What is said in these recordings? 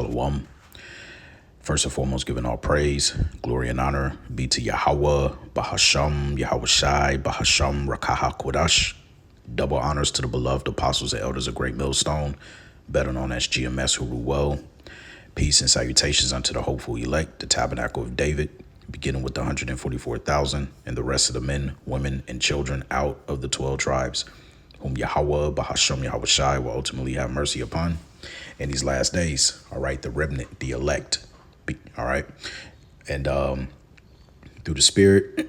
Shalom. First and foremost, giving all praise, glory, and honor be to Yahweh, Bahasham, Yahweh Shai, Bahasham, Rakaha Kodash. Double honors to the beloved apostles and elders of Great Millstone, better known as GMS, who rule well. Peace and salutations unto the hopeful elect, the tabernacle of David, beginning with the 144,000 and the rest of the men, women, and children out of the 12 tribes, whom Yahweh, Bahasham, Yahweh Shai will ultimately have mercy upon in these last days. All right, the remnant, the elect. All right. And through the spirit,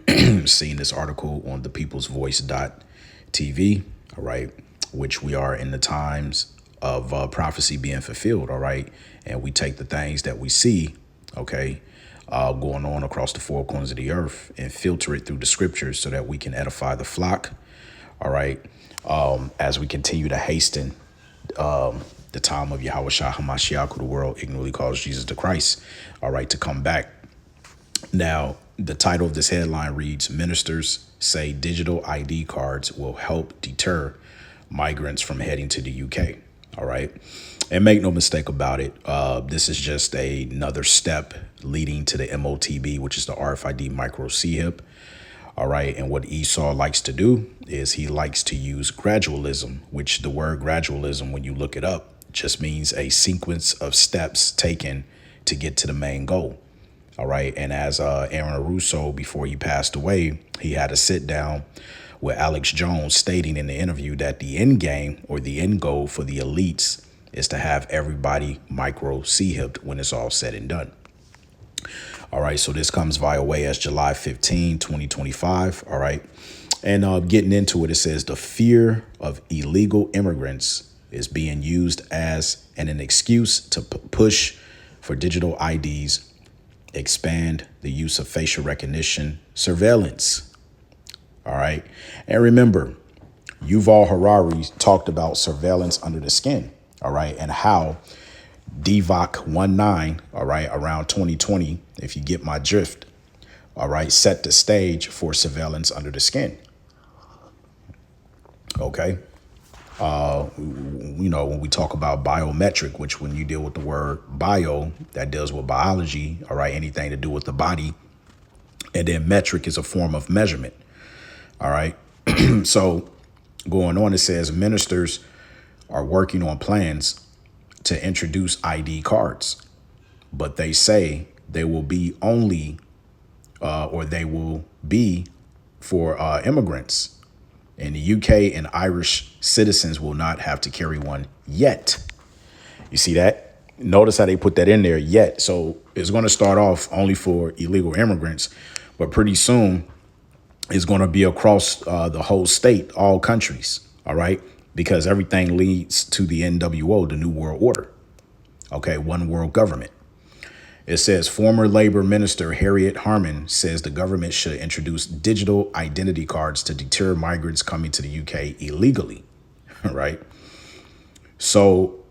seeing this article on the peoplesvoice.tv, all right, which we are in the times of prophecy being fulfilled. All right. And we take the things that we see, okay, going on across the four corners of the earth and filter it through the scriptures so that we can edify the flock. All right. As we continue to hasten the time of Yahweh Shah HaMashiach, who the world ignorantly calls Jesus the Christ, all right, to come back. Now, the title of this headline reads, Ministers say Digital ID Cards will help deter migrants from heading to the UK. All right. And make no mistake about it. This is just another step leading to the M.0.T.B, which is the RFID micro C-HIP. All right. And what Esau likes to do is he likes to use gradualism, which the word gradualism, when you look it up, just means a sequence of steps taken to get to the main goal. All right. And as Aaron Russo, before he passed away, he had a sit down with Alex Jones stating in the interview that the end game or the end goal for the elites is to have everybody micro C-hipped when it's all said and done. All right. So this comes via way as July 15, 2025. All right. And getting into it, it says the fear of illegal immigrants is being used as an excuse to push for digital IDs, expand the use of facial recognition, surveillance. All right. And remember, Yuval Harari talked about surveillance under the skin. All right. And how DVOC 19, all right, around 2020, if you get my drift, all right, set the stage for surveillance under the skin. OK. You know, when we talk about biometric, which when you deal with the word bio, that deals with biology. All right. Anything to do with the body. And then metric is a form of measurement. All right. So going on, it says ministers are working on plans to introduce ID cards, but they say they will be only they will be for immigrants. In the UK, and Irish citizens will not have to carry one yet. You see that? Notice how they put that in there, yet. So it's going to start off only for illegal immigrants, but pretty soon it's going to be across the whole state, all countries. All right. Because everything leads to the NWO, the New World Order. OK, one world government. It says former labor minister Harriet Harman says the government should introduce digital identity cards to deter migrants coming to the UK illegally. Right. So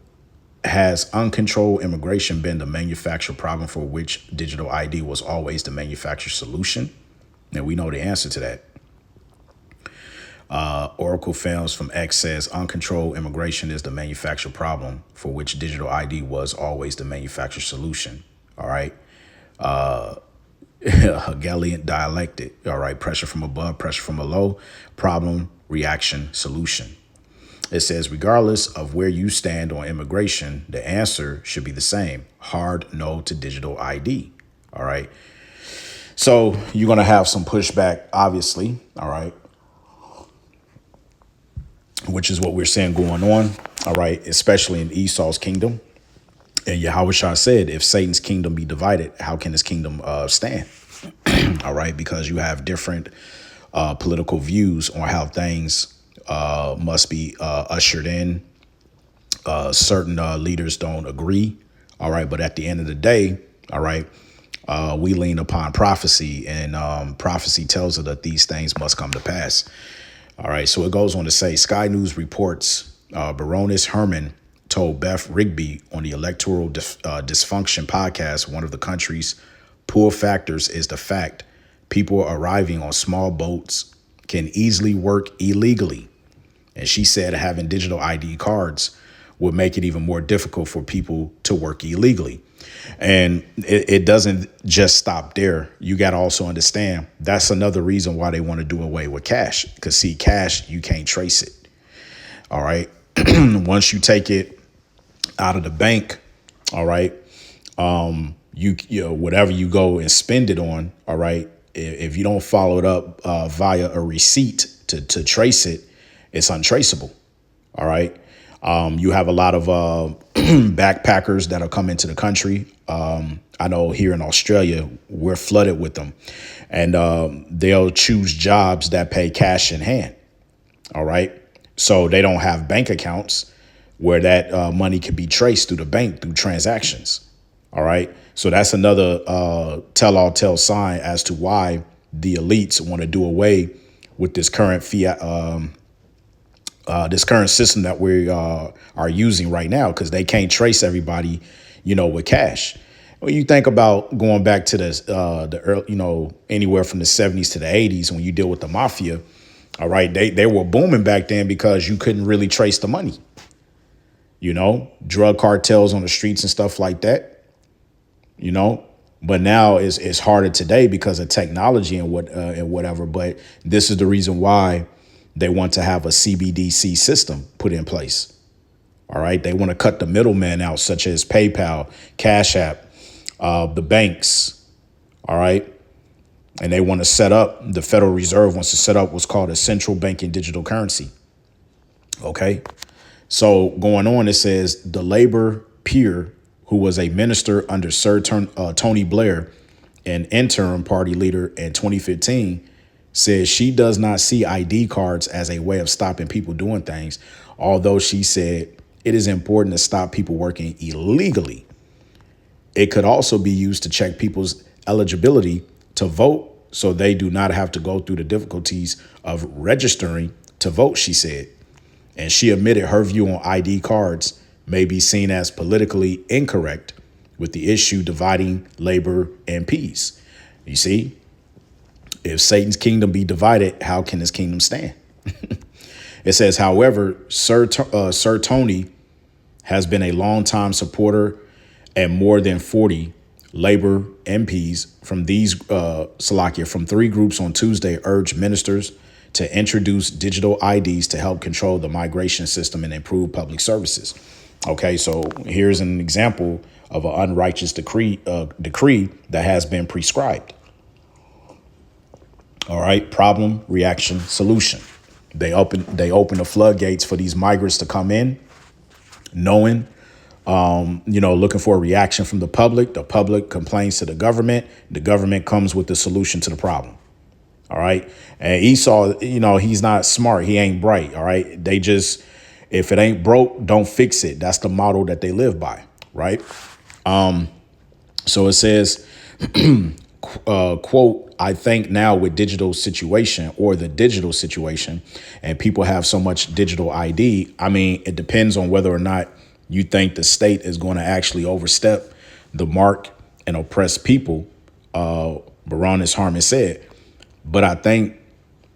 has uncontrolled immigration been the manufactured problem for which digital ID was always the manufactured solution? And we know the answer to that. Oracle Films from X says uncontrolled immigration is the manufactured problem for which digital ID was always the manufactured solution. All right. Hegelian dialectic. All right. Pressure from above, pressure from below, problem, reaction, solution. It says, regardless of where you stand on immigration, the answer should be the same. Hard no to digital ID. All right. So you're going to have some pushback, obviously. All right. Which is what we're seeing going on. All right. Especially in Esau's kingdom. And Yahweh Shah said, if Satan's kingdom be divided, how can his kingdom stand? All right. Because you have different political views on how things must be ushered in. Certain leaders don't agree. All right. But at the end of the day, all right, we lean upon prophecy, and prophecy tells us that these things must come to pass. All right. So it goes on to say Sky News reports Baroness Herman told Beth Rigby on the Electoral Dysfunction podcast, one of the country's pull factors is the fact people arriving on small boats can easily work illegally. And she said having digital ID cards would make it even more difficult for people to work illegally. And it doesn't just stop there. You got to also understand that's another reason why they want to do away with cash. Because see, cash, you can't trace it. All right. Once you take it out of the bank, all right, you know, whatever you go and spend it on, all right, if you don't follow it up via a receipt to trace it, it's untraceable. All right. You have a lot of backpackers that'll come into the country. I know here in Australia, we're flooded with them, and they'll choose jobs that pay cash in hand. All right. So they don't have bank accounts where that money can be traced through the bank through transactions. All right. So that's another tell sign as to why the elites want to do away with this current fiat, this current system that we are using right now, because they can't trace everybody, you know, with cash. When you think about going back to the early, you know, anywhere from the 70s to the 80s, when you deal with the mafia, all right, they were booming back then because you couldn't really trace the money. You know, drug cartels on the streets and stuff like that, you know. But now it's harder today because of technology and whatever. But this is the reason why they want to have a CBDC system put in place. All right. They want to cut the middleman out, such as PayPal, Cash App, the banks. All right. And they want to set up, the Federal Reserve wants to set up what's called a central banking digital currency. OK. So going on, it says the Labor peer who was a minister under Sir Tony Blair, an interim party leader in 2015, says she does not see ID cards as a way of stopping people doing things, although she said it is important to stop people working illegally. It could also be used to check people's eligibility to vote so they do not have to go through the difficulties of registering to vote, she said. And she admitted her view on ID cards may be seen as politically incorrect, with the issue dividing Labor MPs. You see, if Satan's kingdom be divided, how can his kingdom stand? It says, however, Sir Tony has been a longtime supporter, and more than 40 Labor MPs from from 3 groups on Tuesday urged ministers to introduce digital IDs to help control the migration system and improve public services. OK, so here's an example of an unrighteous decree that has been prescribed. All right. Problem, reaction, solution. They open the floodgates for these migrants to come in, knowing, looking for a reaction from the public. The public complains to the government. The government comes with the solution to the problem. All right. And Esau, he's not smart. He ain't bright. All right. They just, if it ain't broke, don't fix it. That's the model that they live by. Right. So it says, quote, I think now with the digital situation, and people have so much digital ID. I mean, it depends on whether or not you think the state is going to actually overstep the mark and oppress people. Baroness Harmon said. But I think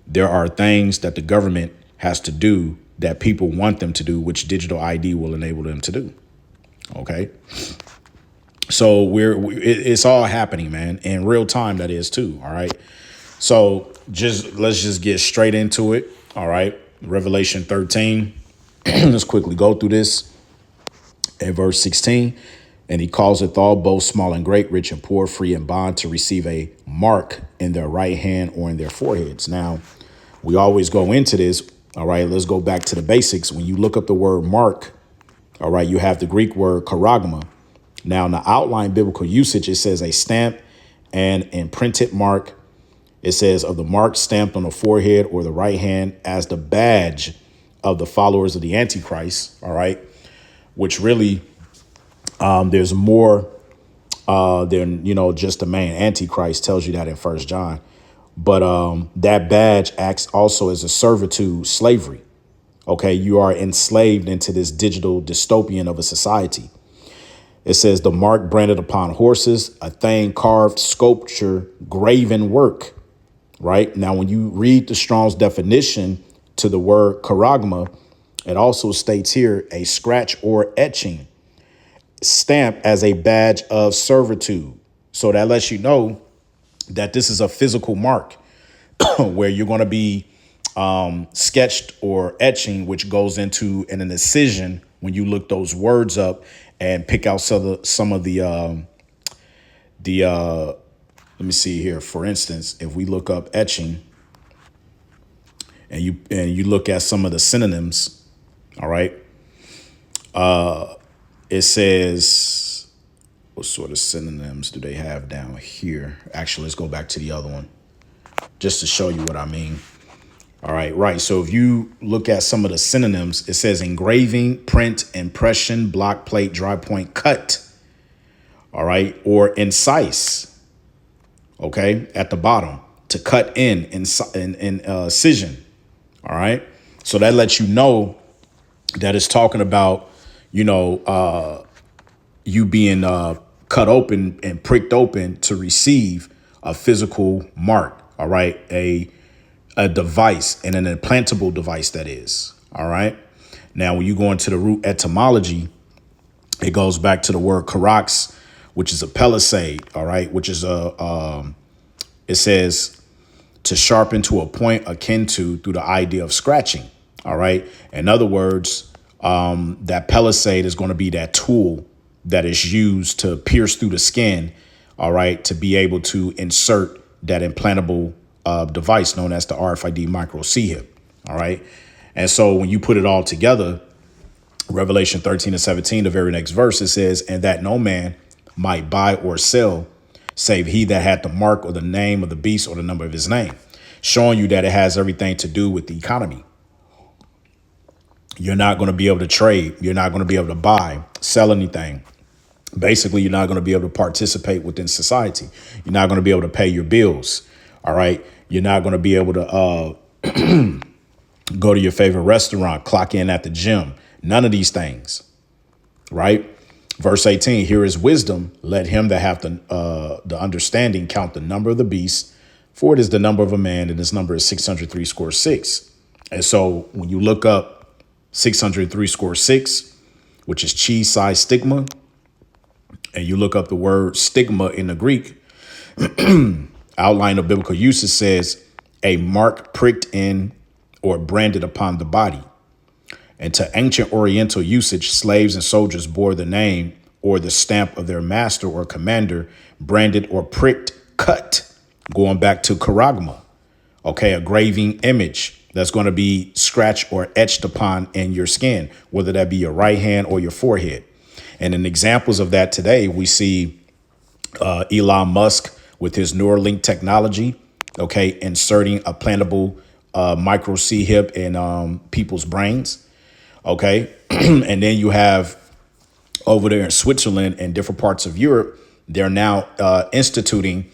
there are things that the government has to do that people want them to do, which digital ID will enable them to do. OK, so it's all happening, man, in real time. That is, too. All right. So let's just get straight into it. All right. Revelation 13. Let's quickly go through this. At verse 16, and he causeth all, both small and great, rich and poor, free and bond, to receive a mark in their right hand or in their foreheads. Now, we always go into this. All right, let's go back to the basics. When you look up the word mark, all right, you have the Greek word charagma. Now, in the outline biblical usage, it says a stamp and imprinted mark. It says of the mark stamped on the forehead or the right hand as the badge of the followers of the Antichrist. All right, which really there's more than, just the main Antichrist tells you that in 1 John. But that badge acts also as a servitude, slavery. OK, you are enslaved into this digital dystopian of a society. It says the mark branded upon horses, a thing carved, sculpture, graven work. Right now, when you read the Strong's definition to the word charagma, It also states here a scratch or etching stamp as a badge of servitude. So that lets you know that this is a physical mark where you're going to be sketched or etching, which goes into an incision when you look those words up and pick out some of the let me see here. For instance, if we look up etching and you look at some of the synonyms, all right, it says, what sort of synonyms do they have down here? Actually, let's go back to the other one just to show you what I mean. All right, right. So if you look at some of the synonyms, it says engraving, print, impression, block plate, dry point, cut. All right, or incise. Okay, at the bottom, to cut in incision. All right, so that lets you know that it's talking about, you being cut open and pricked open to receive a physical mark. All right, a device, and an implantable device, that is. All right. Now, when you go into the root etymology, it goes back to the word karax, which is a palisade. All right, which is it says to sharpen to a point akin to, through the idea of scratching. All right. In other words, that palisade is going to be that tool that is used to pierce through the skin. All right. To be able to insert that implantable device known as the RFID micro C-hip. All right. And so when you put it all together, Revelation 13:17, the very next verse, it says, and that no man might buy or sell save he that had the mark or the name of the beast or the number of his name, showing you that it has everything to do with the economy. You're not going to be able to trade. You're not going to be able to buy, sell anything. Basically, you're not going to be able to participate within society. You're not going to be able to pay your bills. All right. You're not going to be able to go to your favorite restaurant, clock in at the gym. None of these things. Right. Verse 18, here is wisdom. Let him that hath the understanding count the number of the beast, for it is the number of a man, and his number is 603 And so when you look up 603 which is chi psi stigma, and you look up the word stigma in the Greek, outline of biblical usage says a mark pricked in or branded upon the body. And to ancient Oriental usage, slaves and soldiers bore the name or the stamp of their master or commander, branded or pricked, cut, going back to charagma. OK, a graving image that's going to be scratched or etched upon in your skin, whether that be your right hand or your forehead. And in examples of that today, we see Elon Musk with his Neuralink technology, OK, inserting a plantable micro C-hip in people's brains. OK, and then you have over there in Switzerland and different parts of Europe, they're now instituting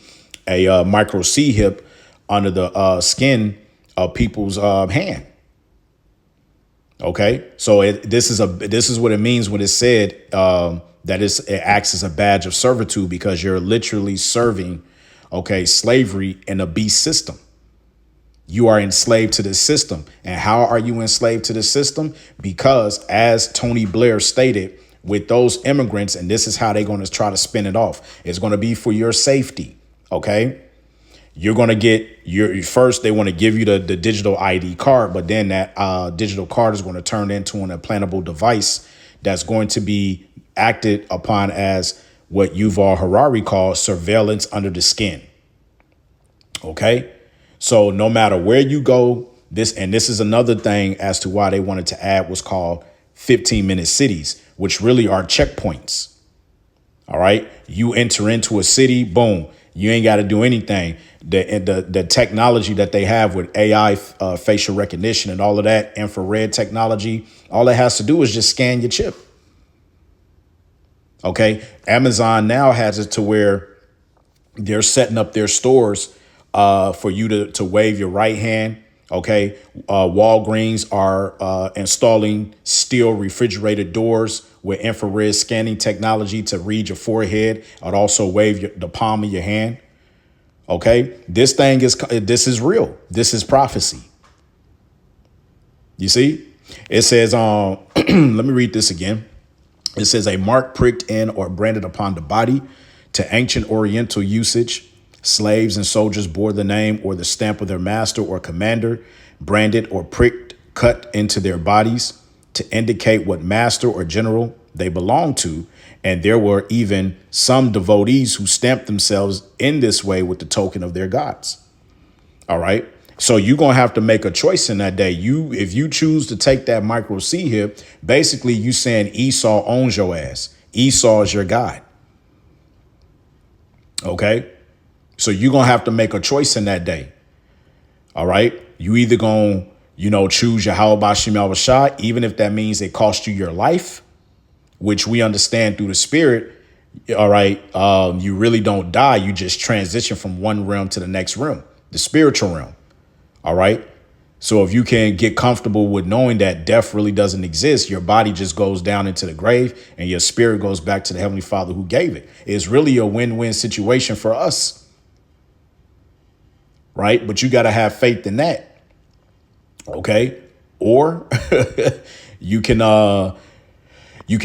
a micro C-hip under the skin of people's hand. OK, so this is what it means when it said that it acts as a badge of servitude, because you're literally serving, OK, slavery in a beast system. You are enslaved to this system. And how are you enslaved to the system? Because, as Tony Blair stated, with those immigrants, and this is how they're going to try to spin it off, it's going to be for your safety. OK, you're going to get your first. They want to give you the digital ID card, but then that digital card is going to turn into an implantable device that's going to be acted upon as what Yuval Harari calls surveillance under the skin. OK. So no matter where you go, this is another thing as to why they wanted to add what's called 15-minute cities, which really are checkpoints. All right. You enter into a city, boom, you ain't got to do anything. The technology that they have with AI, facial recognition and all of that infrared technology, all it has to do is just scan your chip. OK, Amazon now has it to where they're setting up their stores for you to wave your right hand. OK, Walgreens are installing steel refrigerated doors with infrared scanning technology to read your forehead and also wave the palm of your hand. OK, this is real. This is prophecy. You see? It says, let me read this again. It says a mark pricked in or branded upon the body. To ancient Oriental usage, slaves and soldiers bore the name or the stamp of their master or commander, branded or pricked, cut into their bodies to indicate what master or general they belonged to. And there were even some devotees who stamped themselves in this way with the token of their gods. All right. So you're going to have to make a choice in that day. If you choose to take that micro C here, basically you saying Esau owns your ass. Esau is your God. OK, so you're going to have to make a choice in that day. All right. You either going to, choose Yahweh Bashim Yahushua, even if that means it cost you your life, which we understand through the spirit. All right. You really don't die. You just transition from one realm to the next realm, the spiritual realm. All right. So if you can get comfortable with knowing that death really doesn't exist, your body just goes down into the grave and your spirit goes back to the Heavenly Father who gave it. It's really a win-win situation for us. Right. But you got to have faith in that. OK, or you can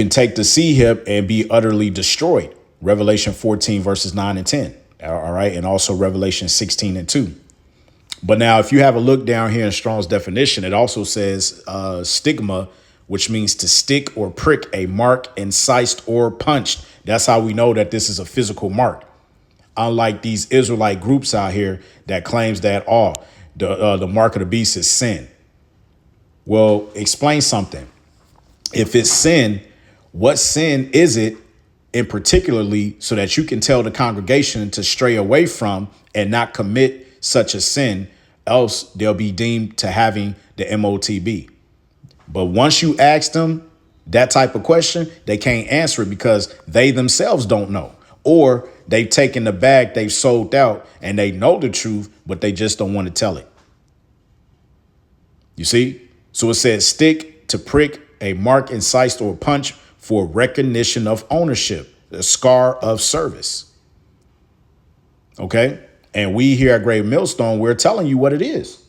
take the C hip and be utterly destroyed. Revelation 14 verses 9 and 10. All right. And also Revelation 16 and 2. But now, if you have a look down here in Strong's definition, it also says stigma, which means to stick or prick a mark, incised or punched. That's how we know that this is a physical mark. Unlike these Israelite groups out here that claims that the mark of the beast is sin. Well, explain something. If it's sin, what sin is it in particularly so that you can tell the congregation to stray away from and not commit such a sin, else they'll be deemed to having the M.0.T.B. But once you ask them that type of question, they can't answer it because they themselves don't know, or they've taken the bag they've sold out and they know the truth, but they just don't want to tell it. You see? So it says stick, to prick, a mark, incised or punch for recognition of ownership, the scar of service. OK. And we here at Great Millstone, we're telling you what it is.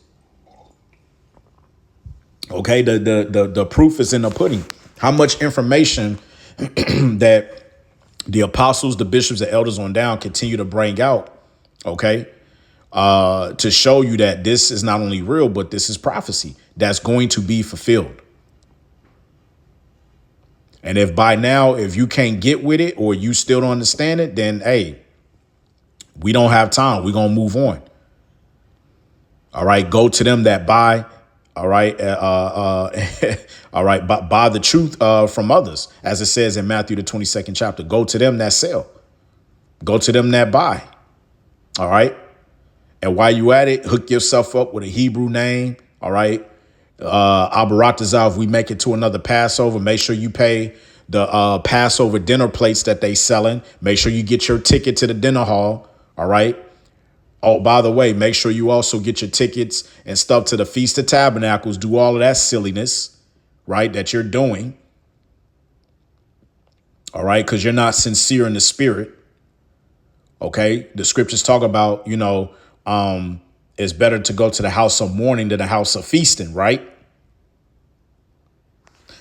OK, the proof is in the pudding. How much information that the apostles, the bishops, the elders on down continue to bring out. OK, to show you that this is not only real, but this is prophecy that's going to be fulfilled. And if by now, if you can't get with it or you still don't understand it, then, hey, we don't have time. We're going to move on. All right. Go to them that buy. All right. All right. Buy the truth from others, as it says in Matthew, the 22nd chapter. Go to them that sell. Go to them that buy. All right. And while you at it, hook yourself up with a Hebrew name. All right. Abaratazah, if we make it to another Passover, make sure you pay the Passover dinner plates that they selling. Make sure you get your ticket to the dinner hall. All right. Oh, by the way, make sure you also get your tickets and stuff to the Feast of Tabernacles. Do all of that silliness, right, that you're doing. All right. Because you're not sincere in the spirit. OK, the scriptures talk about, it's better to go to the house of mourning than the house of feasting. Right.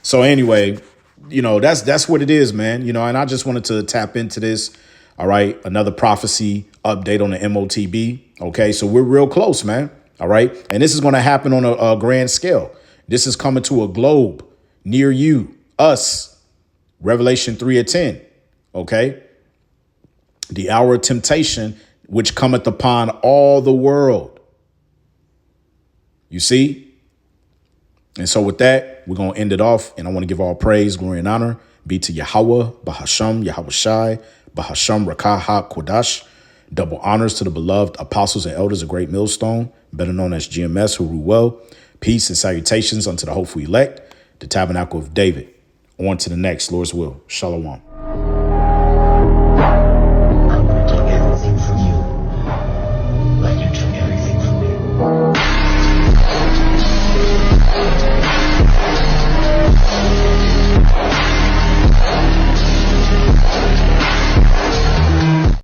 So anyway, that's what it is, man. And I just wanted to tap into this. All right. Another prophecy update on the M.0.T.B. OK, so we're real close, man. All right. And this is going to happen on a grand scale. This is coming to a globe near you, us. Revelation 3:10. OK, the hour of temptation, which cometh upon all the world. You see? And so with that, we're going to end it off. And I want to give all praise, glory, and honor be to Yahweh, Bahasham, Yahushai, Bahasham, Rakah, Kodash. Double honors to the beloved apostles and elders of Great Millstone, better known as GMS, who rule well. Peace and salutations unto the hopeful elect, the tabernacle of David. On to the next, Lord's will. Shalom.